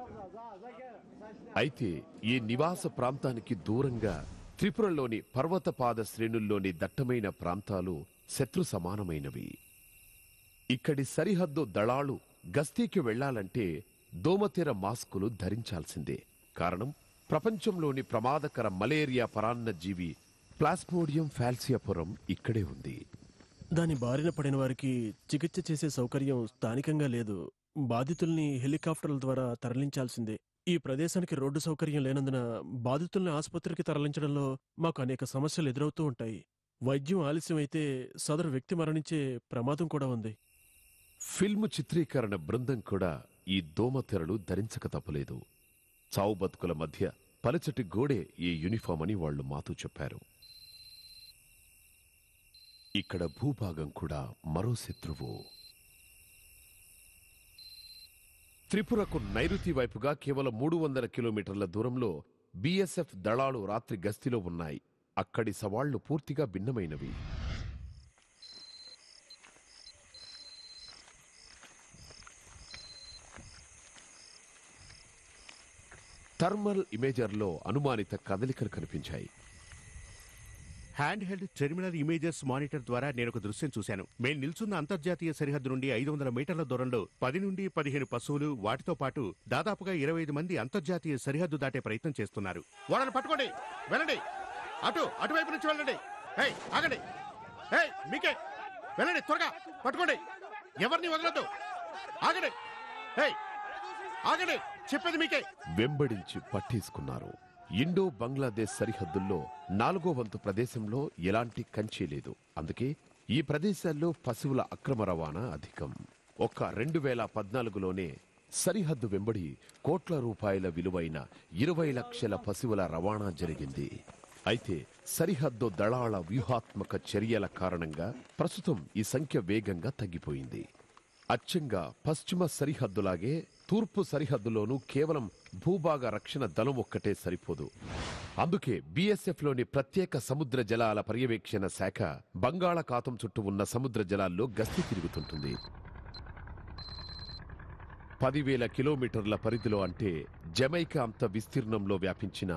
అయితే ఈ నివాస ప్రాంతానికి దూరంగా త్రిపురలోని పర్వతపాద శ్రేణుల్లోని దట్టమైన ప్రాంతాలు శత్రు సమానమైనవి. ఇక్కడి సరిహద్దు దళాలు గస్తీకి వెళ్లాలంటే దోమతెర మాస్కులు ధరించాల్సిందే. కారణం, ప్రపంచంలోని ప్రమాదకర మలేరియా పరాన్న జీవి ప్లాస్మోడియం ఫాల్సియాపురం ఇక్కడే ఉంది. దాని బారిన పడిన వారికి చికిత్స చేసే సౌకర్యం స్థానికంగా లేదు. బాధితుల్ని హెలికాప్టర్ల ద్వారా తరలించాల్సిందే. ఈ ప్రదేశానికి రోడ్డు సౌకర్యం లేనందున బాధితుల్ని ఆసుపత్రికి తరలించడంలో మాకు అనేక సమస్యలు ఎదురవుతూ ఉంటాయి. వైద్యం ఆలస్యమైతే సదరు వ్యక్తి మరణించే ప్రమాదం కూడా ఉంది. ఫిల్మ్ చిత్రీకరణ బృందం కూడా ఈ దోమతెరలు ధరించక తప్పలేదు. చావు బతుకుల మధ్య పలచటి గోడే ఈ యూనిఫామ్ అని వాళ్లు మాతో చెప్పారు. ఇక్కడ భూభాగం కూడా మరో శత్రువు. త్రిపురకు నైరుతి వైపుగా కేవలం 300 కిలోమీటర్ల దూరంలో బీఎస్ఎఫ్ దళాలు రాత్రి గస్తీలో ఉన్నాయి. అక్కడి సవాళ్లు పూర్తిగా భిన్నమైనవి. థర్మల్ ఇమేజర్లో అనుమానిత కదలికలు కనిపించాయి. Hand held terminal images monitor ద్వారా నేను ఒక దృశ్యం చూశాను. మేము నిల్చున్న అంతర్జాతీయ సరిహద్దు నుండి 500 మీటర్ల దూరంలో 10 నుండి 15 పశువులు, వాటితో పాటు దాదాపుగా 25 మంది అంతర్జాతీయ సరిహద్దు దాటే ప్రయత్నం చేస్తున్నారు. వాళ్ళని పట్టుకోండి, వెళ్ళండి, అటువైపు నుంచి వెళ్ళండి. ఆగండి, మీకే వెళ్ళండి, త్వరగా పట్టుకోండి, ఎవరిని వదలొద్దు, ఆగండి, ఆగండి, చెప్పేది మీకే. వెంబడించి పట్టేసుకున్నారు. ఇండో బంగ్లాదేశ్ సరిహద్దుల్లో 4వ వంతు ప్రదేశంలో ఎలాంటి కంచె లేదు. అందుకే ఈ ప్రదేశాల్లో పశువుల అక్రమ రవాణా అధికం. ఒక్క 2014లోనే సరిహద్దు వెంబడి కోట్ల రూపాయల విలువైన 20 లక్షల పశువుల రవాణా జరిగింది. అయితే సరిహద్దు దళాల వ్యూహాత్మక చర్యల కారణంగా ప్రస్తుతం ఈ సంఖ్య వేగంగా తగ్గిపోయింది. అచ్చంగా పశ్చిమ సరిహద్దులాగే తూర్పు సరిహద్దులోనూ కేవలం భూభాగ రక్షణ దళం ఒక్కటే సరిపోదు. అందుకే బీఎస్ఎఫ్లోని ప్రత్యేక సముద్ర జలాల పర్యవేక్షణ శాఖ బంగాళాఖాతం చుట్టూ ఉన్న సముద్ర జలాల్లో గస్తీ తిరుగుతుంటుంది. 10,000 కిలోమీటర్ల పరిధిలో, అంటే జమైకా అంత విస్తీర్ణంలో వ్యాపించిన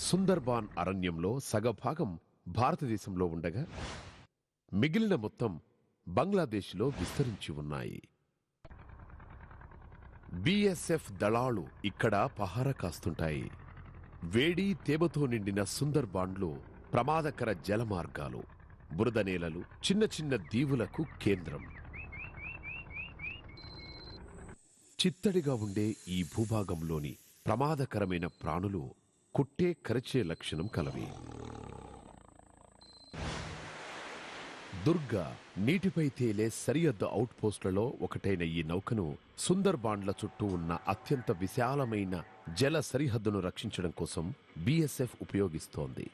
సుందర్బాన్ అరణ్యంలో సగభాగం భారతదేశంలో ఉండగా మిగిలిన మొత్తం బంగ్లాదేశ్లో విస్తరించి ఉన్నాయి. బీఎస్ఎఫ్ దళాలు ఇక్కడ పహారా కాస్తుంటాయి. వేడి తేమతో నిండిన సుందర్బాన్లో ప్రమాదకర జలమార్గాలు, బురద నేలలు, చిన్న చిన్న దీవులకు కేంద్రం. చిత్తడిగా ఉండే ఈ భూభాగంలోని ప్రమాదకరమైన ప్రాణులు కుట్టే కరిచే లక్షణం కలవి. దుర్గా నీటిపై తేలే సరిహద్దు అవుట్ పోస్టులలో ఒకటైన ఈ నౌకను సుందర్బాన్ల చుట్టూ ఉన్న అత్యంత విశాలమైన జల సరిహద్దును రక్షించడం కోసం బీఎస్ఎఫ్ ఉపయోగిస్తోంది.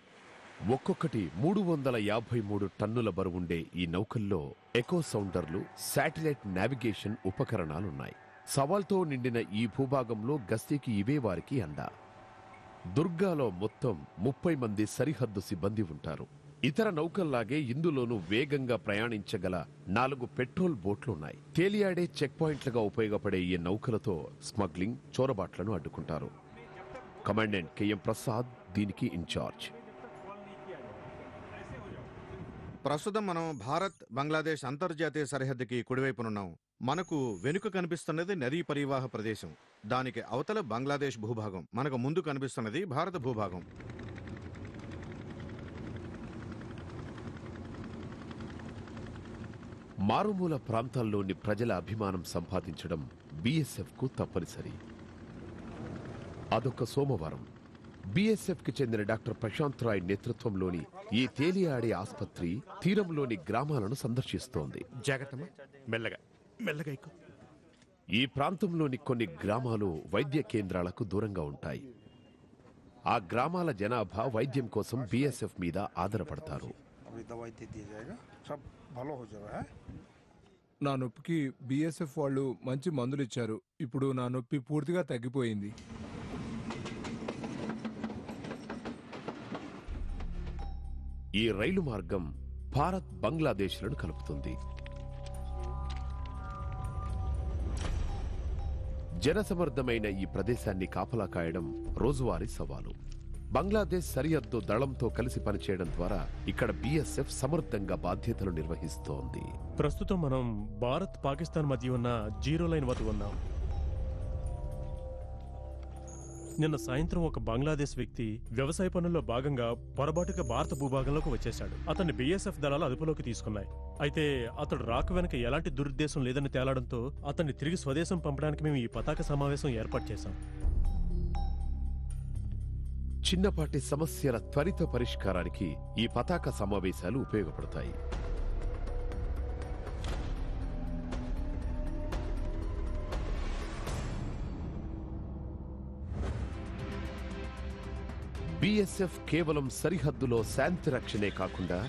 ఒక్కొక్కటి 353 టన్నుల బరువుండే ఈ నౌకల్లో ఎకో సౌండర్లు, శాటిలైట్ నావిగేషన్ ఉపకరణాలున్నాయి. సవాల్తో నిండిన ఈ భూభాగంలో గస్తీకి ఇవే వారికి అండ. దుర్గాలో మొత్తం 30 మంది సరిహద్దు సిబ్బంది ఉంటారు. ఇతర నౌకల్లాగే ఇందులోనూ వేగంగా ప్రయాణించగల 4 పెట్రోల్ బోట్లున్నాయి. తేలియాడే చెక్ పాయింట్లుగా ఉపయోగపడే ఈ నౌకలతో స్మగ్లింగ్, చోరబాట్లను అడ్డుకుంటారు. కమాండెంట్ కెఎం ప్రసాద్ దీనికి ఇన్ఛార్జ్. ప్రస్తుతం మనం భారత్ బంగ్లాదేశ్ అంతర్జాతీయ సరిహద్దుకి కుడివైపునున్నాం. మనకు వెనుక కనిపిస్తున్నది నదీ పరివాహ ప్రదేశం. దానికి అవతల బంగ్లాదేశ్ భూభాగం. మనకు ముందు కనిపిస్తున్నది భారత భూభాగం. మారుమూల ప్రాంతాల్లోని ప్రజల అభిమానం సంపాదించడం బీఎస్ఎఫ్కు తప్పనిసరి. అదొక సోమవారం బీఎస్ఎఫ్కి చెందిన డాక్టర్ ప్రశాంత్ రాయ్ నేతృత్వంలోని ఈ తేలియాడే ఆసుపత్రి తీరంలోని గ్రామాలను సందర్శిస్తోంది. జాగ్రత్తమ్మా, మెల్లగా మెల్లగా ఎక్కు. ఈ ప్రాంతంలోని కొన్ని గ్రామాలు వైద్య కేంద్రాలకు దూరంగా ఉంటాయి. ఆ గ్రామాల జనాభా వైద్యం కోసం బీఎస్ఎఫ్ మీద ఆధారపడతారు. నా నొప్పికి బీఎస్ఎఫ్ వాళ్ళు మంచి మందులు ఇచ్చారు. ఇప్పుడు నా నొప్పి పూర్తిగా తగ్గిపోయింది. ఈ రైలు మార్గం భారత్ బంగ్లాదేశ్లను కలుపుతుంది. జనసమర్థమైన ఈ ప్రదేశాన్ని కాపలా కాయడం రోజువారీ సవాలు. బంగ్లాదేశ్ సరిహద్దు దళంతో కలిసి పనిచేయడం ద్వారా ఇక్కడ బీఎస్ఎఫ్ సమర్థంగా బాధ్యతలు నిర్వహిస్తోంది. ప్రస్తుతం మనం భారత్ పాకిస్తాన్ మధ్య ఉన్న జీరో లైన్ వద్ద ఉన్నాం. నిన్న సాయంత్రం ఒక బంగ్లాదేశ్ వ్యక్తి వ్యవసాయ పనుల్లో భాగంగా పొరపాటుగా భారత భూభాగంలోకి వచ్చేశాడు. అతన్ని బీఎస్ఎఫ్ దళాలు అదుపులోకి తీసుకున్నాయి. అయితే అతడు రాక వెనక ఎలాంటి దురుద్దేశం లేదని తేలడంతో అతన్ని తిరిగి స్వదేశం పంపడానికి మేము ఈ పతాక సమావేశం ఏర్పాటు చేశాం. చిన్నపాటి సమస్యల త్వరిత పరిష్కారానికి ఈ పతాక సమావేశాలు ఉపయోగపడతాయి. బీఎస్ఎఫ్ కేవలం సరిహద్దులో శాంతి రక్షణే కాకుండా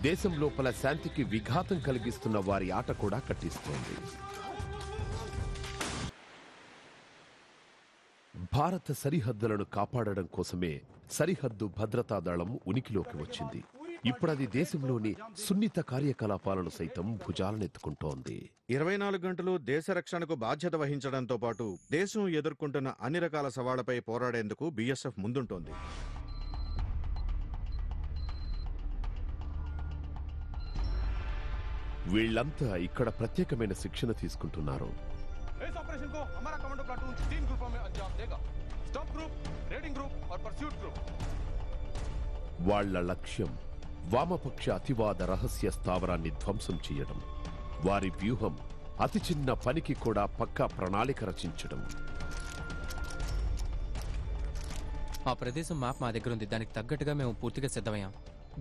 దేశం లోపల శాంతికి విఘాతం కలిగిస్తున్న వారి ఆట కూడా కట్టిస్తోంది. భారత సరిహద్దులను కాపాడడం కోసమే సరిహద్దు భద్రతా దళం ఉనికిలోకి వచ్చింది. ఇప్పుడది దేశంలోని సున్నిత కార్యకలాపాలను సైతం భుజాలనెత్తుకుంటోంది. 24 గంటలు దేశ రక్షణకు బాధ్యత వహించడంతో పాటు దేశం ఎదుర్కొంటున్న అన్ని రకాల సవాళ్లపై పోరాడేందుకు బీఎస్ఎఫ్ ముందుంటోంది. వీళ్లంతా ఇక్కడ ప్రత్యేకమైన శిక్షణ తీసుకుంటున్నారు. వాళ్ల లక్ష్యం వామపక్ష అతివాద రహస్య స్థావరాన్ని ధ్వంసం చేయడం. వారి వ్యూహం అతి చిన్న పనికి కూడా పక్కా ప్రణాళిక రచించడం. ఆ ప్రదేశం మ్యాప్ మా దగ్గర ఉంది. దానికి తగ్గట్టుగా మేము పూర్తిగా సిద్ధమయ్యాం.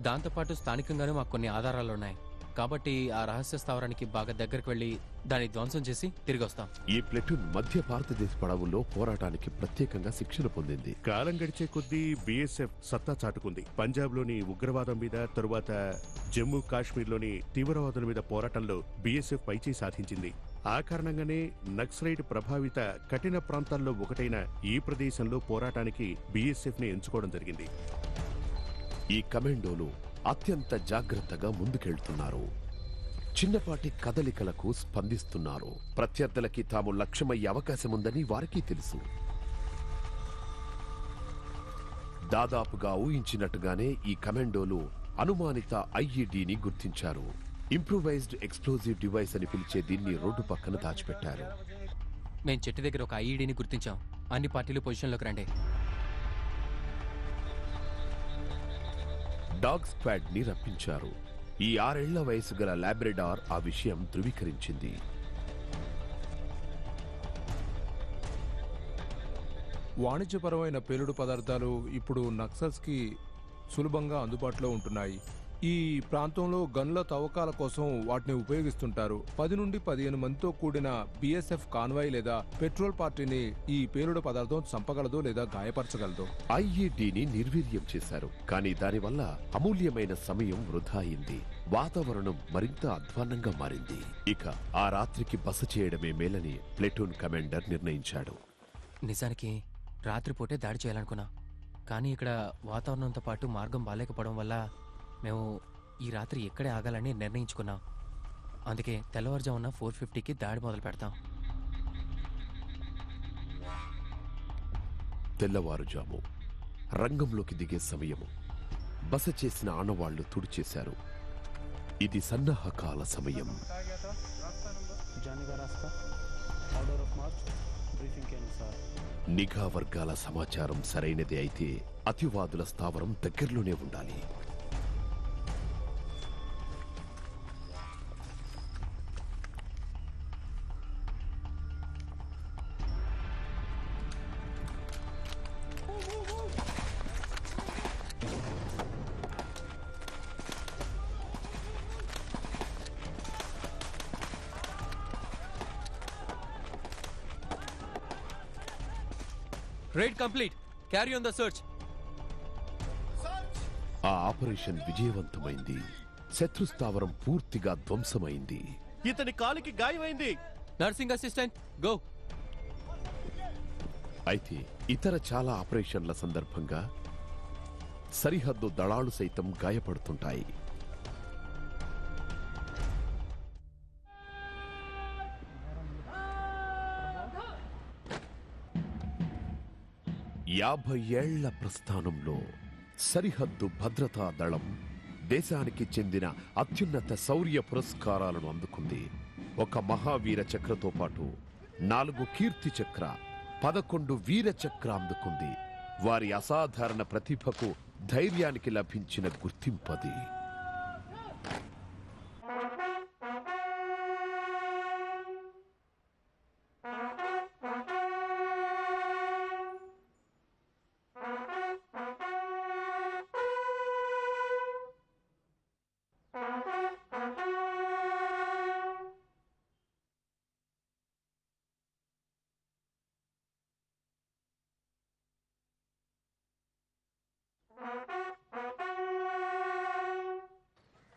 దాంతోపాటు స్థానికంగానే మాకు కొన్ని ఆధారాలు ఉన్నాయి. కాబట్టి ఆ రహస్య స్థావరానికి బాగా దగ్గరికి వెళ్లి దాన్ని ధ్వంసం చేసి తిరిగి వస్తాం. ఈ ప్లెటూన్ మధ్య భారతదేశ పడవుల్లో పోరాటానికి ప్రత్యేకంగా శిక్షణ పొందింది. కాలం గడిచే కొద్దీ బీఎస్ఎఫ్ సత్తా చాటుకుంది. పంజాబ్లోని ఉగ్రవాదం మీద, తరువాత జమ్మూ కాశ్మీర్లోని తీవ్రవాదుల మీద పోరాటంలో బీఎస్ఎఫ్ పైచేయి సాధించింది. ఆ కారణంగానే నక్సలైట్ ప్రభావిత కఠిన ప్రాంతాల్లో ఒకటైన ఈ ప్రదేశంలో పోరాటానికి బీఎస్ఎఫ్ ని ఎంచుకోవడం జరిగింది. ఈ కమాండోలు అత్యంత జాగ్రత్తగా ముందుకెళ్తున్నారు. చిన్నపాటి కదలికలకు స్పందిస్తున్నారు. ప్రత్యర్థులకి తాము లక్ష్యమయ్యే అవకాశముందని వారికి తెలుసు. దాదాపుగా ఊహించినట్టుగానే ఈ కమాండోలు అనుమానిత ఐఈడీని గుర్తించారు. ఇంప్రూవైజ్డ్ ఎక్స్ప్లోజివ్ డివైస్ అని పిలిచే దీన్ని రోడ్డు పక్కన దాచిపెట్టారు. మేం చెట్టు దగ్గర ఒక ఐఈడీని గుర్తించాం. అన్ని పార్టీలు పొజిషన్లోకి రండి. డాగ్ స్క్వాడ్ ని రప్పించారు. ఈ 6 ఏళ్ల వయసు గల లాబ్రెడార్ ఆ విషయం ధృవీకరించింది. వాణిజ్యపరమైన పేలుడు పదార్థాలు ఇప్పుడు నక్సల్స్ కి సులభంగా అందుబాటులో ఉంటున్నాయి. ఈ ప్రాంతంలో గన్ల తవ్వకాల కోసం వాటిని ఉపయోగిస్తుంటారు. 10 నుండి 15 మందితో కూడిన బీఎస్ఎఫ్ కాన్వాయ్ లేదా పెట్రోల్ పార్టీని ఈ పేలుడు పదార్థం చంపగలదు లేదా గాయపరచగలదు. ఐఈడీని నిర్వీర్యం చేశారు. కానీ దానివల్ల అమూల్యమైన సమయం వృధా అయింది. వాతావరణం మరింత అధ్వాన్నంగా మారింది. ఇక ఆ రాత్రికి బస చేయడమే మేలని ప్లెటూన్ కమాండర్ నిర్ణయించాడు. నిజానికి రాత్రిపూటే దాడి చేయాలనుకున్నా, కానీ ఇక్కడ వాతావరణంతో పాటు మార్గం బాలేకపోవడం వల్ల మేము ఈ రాత్రి ఎక్కడే ఆగాలని నిర్ణయించుకున్నాం. అందుకే తెల్లవారుజామున 4:50కి దాడి మొదలు పెడతాం. తెల్లవారుజాము రంగంలోకి దిగే సమయము. బస చేసిన ఆనవాళ్లు తుడిచేశారు. ఇది సన్నాహకాల సమయం. నిఘా వర్గాల సమాచారం సరైనదే అయితే అతివాదుల స్థావరం దగ్గరలోనే ఉండాలి. Raid complete. Carry on the search. ఆ ఆపరేషన్ విజయవంతమైంది. శత్రు స్థావరం పూర్తిగా ధ్వంసమైంది. ఇతని కాలికి గాయమైంది. Nursing assistant go. అయితే ఇతర చాలా ఆపరేషన్ల సందర్భంగా సరిహద్దు దళాలు సైతం గాయపడుతుంటాయి. యాభై ఏళ్ల ప్రస్థానంలో సరిహద్దు భద్రతా దళం దేశానికి చెందిన అత్యున్నత శౌర్య పురస్కారాలను అందుకుంది. ఒక మహావీర చక్రతో పాటు 4 కీర్తి చక్ర, 11 వీర చక్ర అందుకుంది. వారి అసాధారణ ప్రతిభకు, ధైర్యానికి లభించిన గుర్తింపది.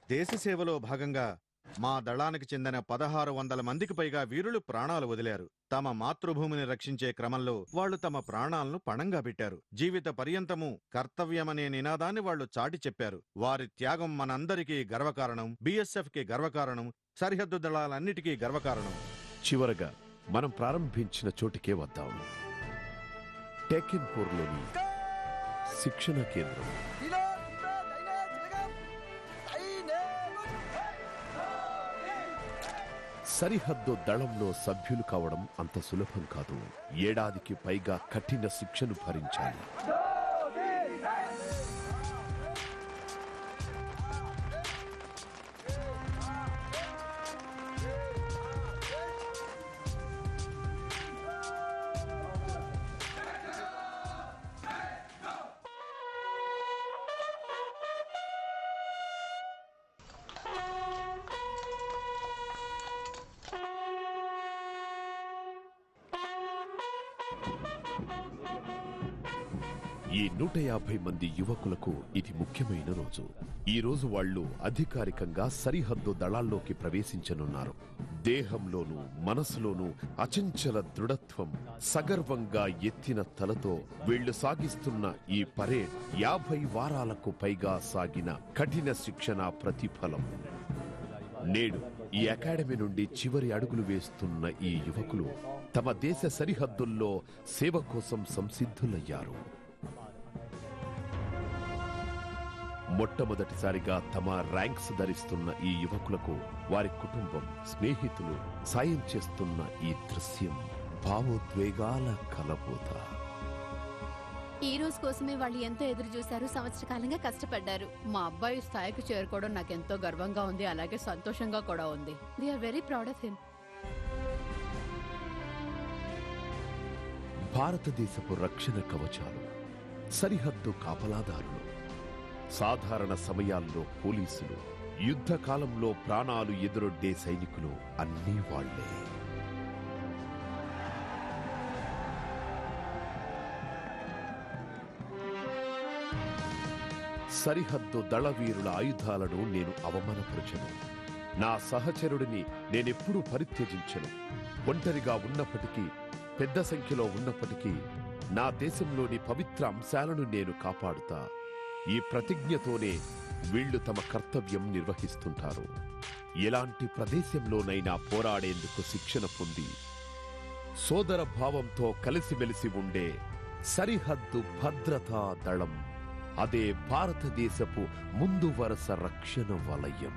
దేశ సేవలో భాగంగా మా దళానికి చెందిన 1600 మందికి పైగా వీరులు ప్రాణాలు వదిలారు. తమ మాతృభూమిని రక్షించే క్రమంలో వాళ్లు తమ ప్రాణాలను పణంగా పెట్టారు. జీవిత పర్యంతము కర్తవ్యమనే నినాదాన్ని వాళ్లు చాటి చెప్పారు. వారి త్యాగం మనందరికీ గర్వకారణం, బిఎస్ఎఫ్ కి గర్వకారణం, సరిహద్దు దళాలన్నిటికీ గర్వకారణం. చివరగా మనం ప్రారంభించిన చోటికే వద్దాం. టెకిన్పూర్లోని శిక్షణ కేంద్రం. సరిహద్దు దళంలో సభ్యులు కావడం అంత సులభం కాదు. ఏడాదికి పైగా కఠిన శిక్షను భరించాలి. ఈ 150 మంది యువకులకు ఇది ముఖ్యమైన రోజు. ఈ రోజు వాళ్ళు అధికారికంగా సరిహద్దు దళాల్లోకి ప్రవేశించనున్నారు. దేహంలోనూ మనసులోనూ అచంచల దృఢత్వం, సగర్వంగా ఎత్తిన తలతో వీళ్లు సాగిస్తున్న ఈ పరేడ్ 50 వారాలకు పైగా సాగిన కఠిన శిక్షణ ప్రతిఫలం. నేడు ఈ అకాడమీ నుండి చివరి అడుగులు వేస్తున్న ఈ యువకులు తమ దేశ సరిహద్దుల్లో సేవ కోసం సంసిద్ధులయ్యారు. మొట్టమొదటిసారిగా తమ ర్యాంక్స్ ధరిస్తున్న ఈ యువకులకు వారి కుటుంబం, స్నేహితులు సాయం చేస్తున్న ఈ దృశ్యం భావోద్వేగాల కలబోత. ఈ రోజు కోసమే వాళ్ళు ఎంతో ఎదురు చూశారు. సంవత్సర కాలంగా కష్టపడ్డారు. మా అబ్బాయి స్థాయికి చేరుకోవడం నాకెంతో గర్వంగా ఉంది, అలాగే సంతోషంగా కూడా ఉంది. We're very proud of him. భారతదేశపు రక్షణ కవచాలు, సరిహద్దు కాపలాదారులు, సాధారణ సమయాల్లో పోలీసులు, యుద్ధ కాలంలో ప్రాణాలు ఎదురొడ్డే సైనికులు అన్నీ వాళ్లే. సరిహద్దు దళవీరుల ఆయుధాలను నేను అవమానపరచను. నా సహచరుడిని నేనెప్పుడూ పరిత్యజించను. ఒంటరిగా ఉన్నప్పటికీ, పెద్ద సంఖ్యలో ఉన్నప్పటికీ నా దేశంలోని పవిత్ర అంశాలను నేను కాపాడుతా. ఈ ప్రతిజ్ఞతోనే వీళ్లు తమ కర్తవ్యం నిర్వహిస్తుంటారు. ఎలాంటి ప్రదేశంలోనైనా పోరాడేందుకు శిక్షణ పొంది సోదర భావంతో కలిసిమెలిసి ఉండే సరిహద్దు భద్రతా దళం, అదే భారతదేశపు ముందు వరుస రక్షణ వలయం.